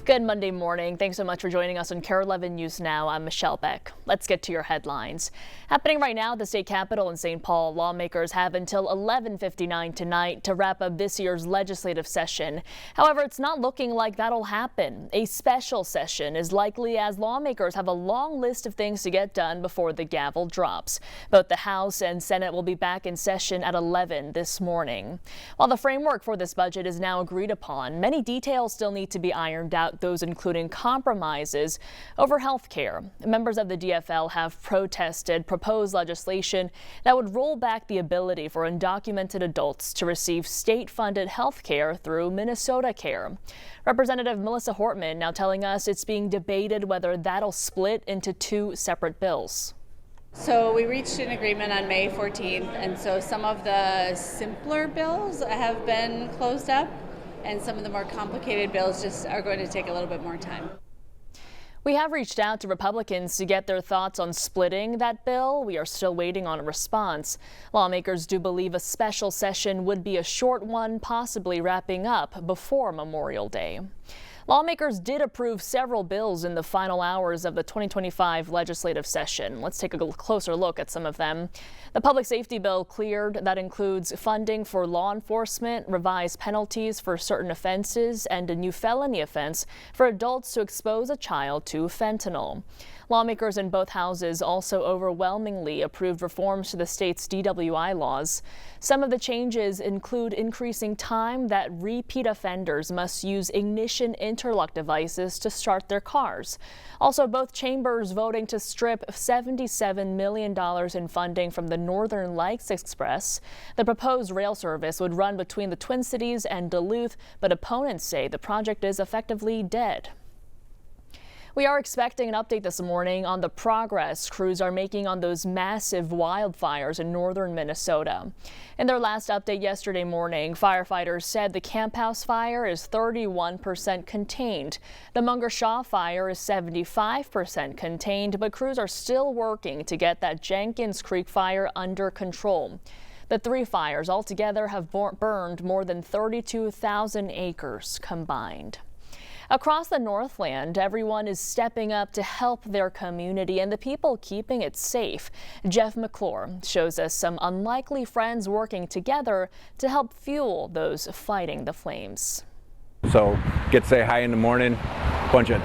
Good Monday morning. Thanks so much for joining us on KARE 11 News Now. I'm Michelle Beck. Let's get to your headlines. Happening right now at the state capitol in St. Paul, lawmakers have until 11:59 tonight to wrap up this year's legislative session. However, it's not looking like that'll happen. A special session is likely as lawmakers have a long list of things to get done before the gavel drops. Both the House and Senate will be back in session at 11 this morning. While the framework for this budget is now agreed upon, many details still need to be ironed out, those including compromises over health care. Members of the DFL have protested proposed legislation that would roll back the ability for undocumented adults to receive state-funded health care through Minnesota Care. Representative Melissa Hortman now telling us it's being debated whether that'll split into two separate bills. So we reached an agreement on May 14th, and so some of the simpler bills have been closed up, and some of the more complicated bills just are going to take a little bit more time. We have reached out to Republicans to get their thoughts on splitting that bill. We are still waiting on a response. Lawmakers do believe a special session would be a short one, possibly wrapping up before Memorial Day. Lawmakers did approve several bills in the final hours of the 2025 legislative session. Let's take a closer look at some of them. The public safety bill cleared. That includes funding for law enforcement, revised penalties for certain offenses, and a new felony offense for adults to expose a child to fentanyl. Lawmakers in both houses also overwhelmingly approved reforms to the state's DWI laws. Some of the changes include increasing time that repeat offenders must use ignition interlock devices to start their cars. Also, both chambers voting to strip $77 million in funding from the Northern Lights Express. The proposed rail service would run between the Twin Cities and Duluth, but opponents say the project is effectively dead. We are expecting an update this morning on the progress crews are making on those massive wildfires in northern Minnesota. In their last update yesterday morning, firefighters said the Camp House fire is 31% contained. The Munger Shaw fire is 75% contained, but crews are still working to get that Jenkins Creek fire under control. The three fires altogether have burned more than 32,000 acres combined. Across the Northland, everyone is stepping up to help their community and the people keeping it safe. Jeff McClure shows us some unlikely friends working together to help fuel those fighting the flames. So get to say hi in the morning, bunch of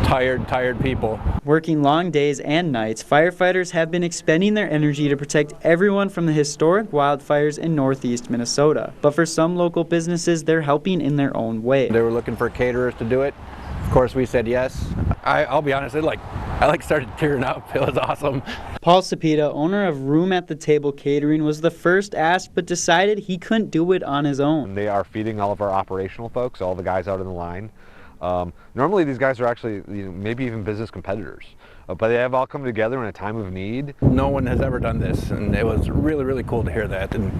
tired people. Working long days and nights, firefighters have been expending their energy to protect everyone from the historic wildfires in northeast Minnesota. But for some local businesses, they're helping in their own way. They were looking for caterers to do it. Of course, we said yes. I'll be honest, I started tearing up. It was awesome. Paul Cepeda, owner of Room at the Table Catering, was the first asked, but decided he couldn't do it on his own. They are feeding all of our operational folks, all the guys out in the line. Normally these guys are actually maybe even business competitors, but they have all come together in a time of need. No one has ever done this, and it was really cool to hear that and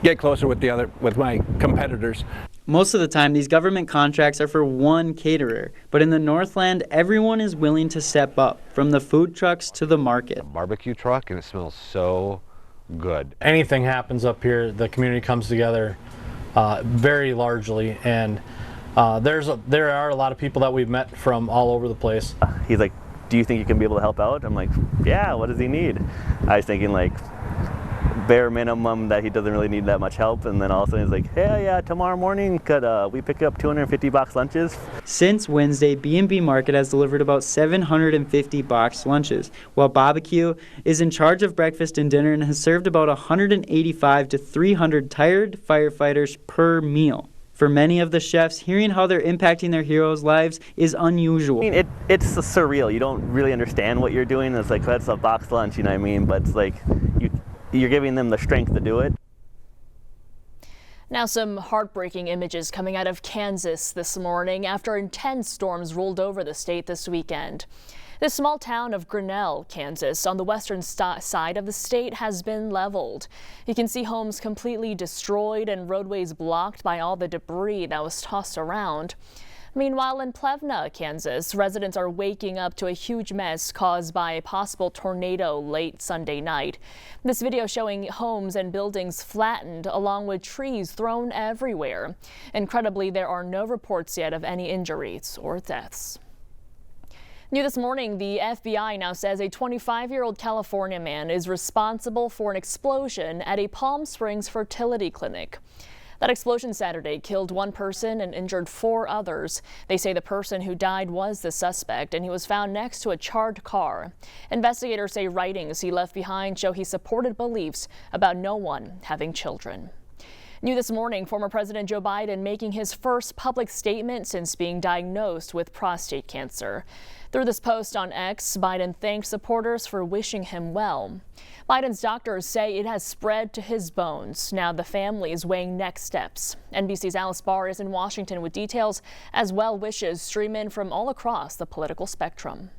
get closer with my competitors. Most of the time, these government contracts are for one caterer, but in the Northland, everyone is willing to step up, from the food trucks to the market. A barbecue truck, and it smells so good. Anything happens up here, the community comes together very largely, and there are a lot of people that we've met from all over the place. He's like, do you think you can be able to help out? I'm like, yeah, what does he need? I was thinking like bare minimum that he doesn't really need that much help, and then all of a sudden he's like, hey, yeah, tomorrow morning could we pick up 250 box lunches? Since Wednesday, B&B Market has delivered about 750 boxed lunches, while Barbecue is in charge of breakfast and dinner and has served about 185 to 300 tired firefighters per meal. For many of the chefs, hearing how they're impacting their heroes' lives is unusual. I mean, it's surreal. You don't really understand what you're doing. It's like, that's a boxed lunch, you know what I mean? But it's like, you're giving them the strength to do it. Now some heartbreaking images coming out of Kansas this morning after intense storms rolled over the state this weekend. The small town of Grinnell, Kansas, on the western side of the state has been leveled. You can see homes completely destroyed and roadways blocked by all the debris that was tossed around. Meanwhile, in Plevna, Kansas, residents are waking up to a huge mess caused by a possible tornado late Sunday night. This video showing homes and buildings flattened along with trees thrown everywhere. Incredibly, there are no reports yet of any injuries or deaths. New this morning, the FBI now says a 25-year-old California man is responsible for an explosion at a Palm Springs fertility clinic. That explosion Saturday killed one person and injured 4 others. They say the person who died was the suspect, and he was found next to a charred car. Investigators say writings he left behind show he supported beliefs about no one having children. New this morning, former President Joe Biden making his first public statement since being diagnosed with prostate cancer. Through this post on X, Biden thanked supporters for wishing him well. Biden's doctors say it has spread to his bones. Now the family is weighing next steps. NBC's Alice Barr is in Washington with details as well wishes stream in from all across the political spectrum.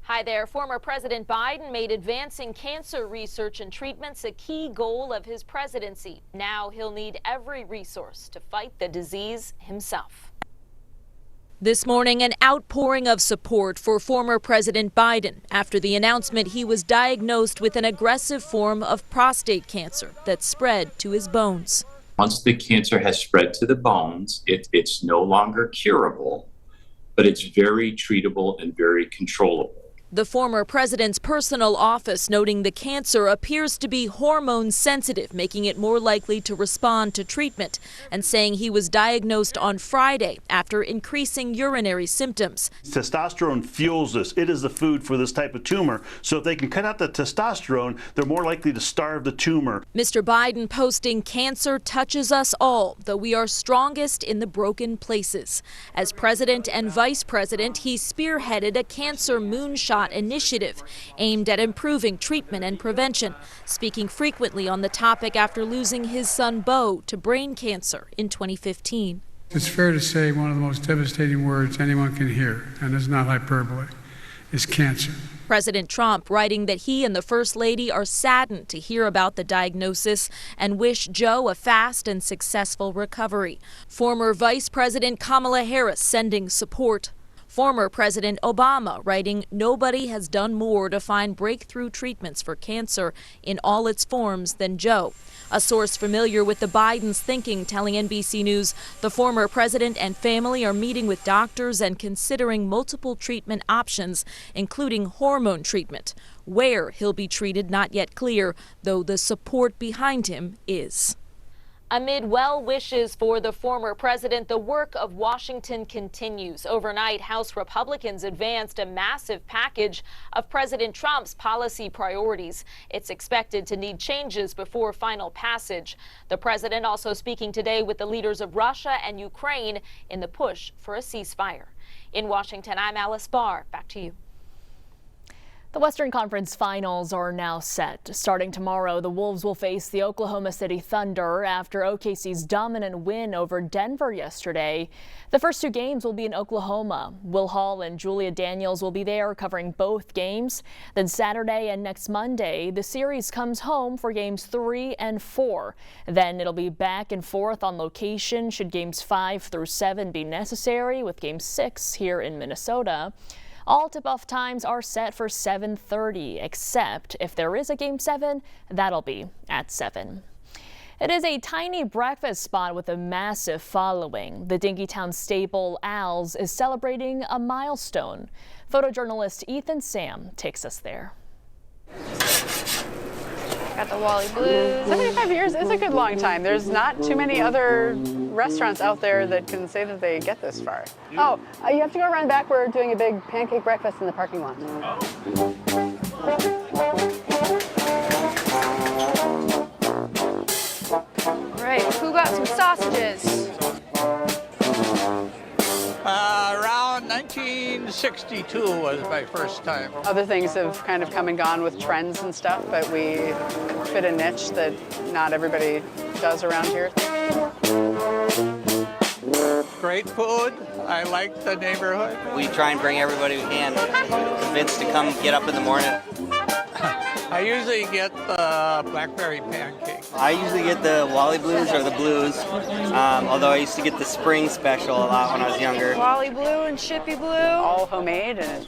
Hi there. Former President Biden made advancing cancer research and treatments a key goal of his presidency. Now he'll need every resource to fight the disease himself. This morning, an outpouring of support for former President Biden after the announcement he was diagnosed with an aggressive form of prostate cancer that spread to his bones. Once the cancer has spread to the bones, it's no longer curable, but it's very treatable and very controllable. The former president's personal office noting the cancer appears to be hormone sensitive, making it more likely to respond to treatment, and saying he was diagnosed on Friday after increasing urinary symptoms. Testosterone fuels this. It is the food for this type of tumor. So if they can cut out the testosterone, they're more likely to starve the tumor. Mr. Biden posting, "Cancer touches us all, though we are strongest in the broken places." As president and vice president, he spearheaded a cancer moonshot initiative aimed at improving treatment and prevention, speaking frequently on the topic after losing his son Beau to brain cancer in 2015. It's fair to say one of the most devastating words anyone can hear, and it's not hyperbole, is cancer. President Trump writing that he and the First Lady are saddened to hear about the diagnosis and wish Joe a fast and successful recovery. Former Vice President Kamala Harris sending support. Former President Obama writing, "Nobody has done more to find breakthrough treatments for cancer in all its forms than Joe." A source familiar with the Bidens' thinking telling NBC News the former president and family are meeting with doctors and considering multiple treatment options, including hormone treatment. Where he'll be treated, not yet clear, though the support behind him is. Amid well wishes for the former president, the work of Washington continues. Overnight, House Republicans advanced a massive package of President Trump's policy priorities. It's expected to need changes before final passage. The president also speaking today with the leaders of Russia and Ukraine in the push for a ceasefire. In Washington, I'm Alice Barr. Back to you. The Western Conference Finals are now set. Starting tomorrow, the Wolves will face the Oklahoma City Thunder after OKC's dominant win over Denver yesterday. The first 2 games will be in Oklahoma. Will Hall and Julia Daniels will be there covering both games. Then Saturday and next Monday, the series comes home for games 3 and 4. Then it'll be back and forth on location should games 5 through 7 be necessary, with game 6 here in Minnesota. All tip-off times are set for 7:30, except if there is a Game 7, that'll be at 7. It is a tiny breakfast spot with a massive following. The Dinkytown staple Al's is celebrating a milestone. Photojournalist Ethan Sam takes us there. Got the Wally Blues. 75 years is a good long time. There's not too many other restaurants out there that can say that they get this far. Oh, you have to go around back. We're doing a big pancake breakfast in the parking lot. All right, who got some sausages? Around 1962 was my first time. Other things have kind of come and gone with trends and stuff, but we fit a niche that not everybody does around here. Great food. I like the neighborhood. We try and bring everybody we can. Convinced to come get up in the morning. I usually get the blackberry pancake. I usually get the Wally Blues or the Blues, although I used to get the spring special a lot when I was younger. Wally Blue and Shippy Blue. All homemade, and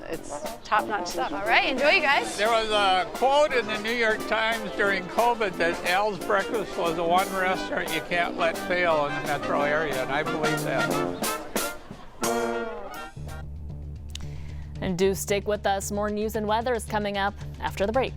it's top-notch stuff. All right, enjoy, you guys. There was a quote in the New York Times during COVID that Al's Breakfast was the one restaurant you can't let fail in the metro area, and I believe that. And do stick with us. More news and weather is coming up after the break.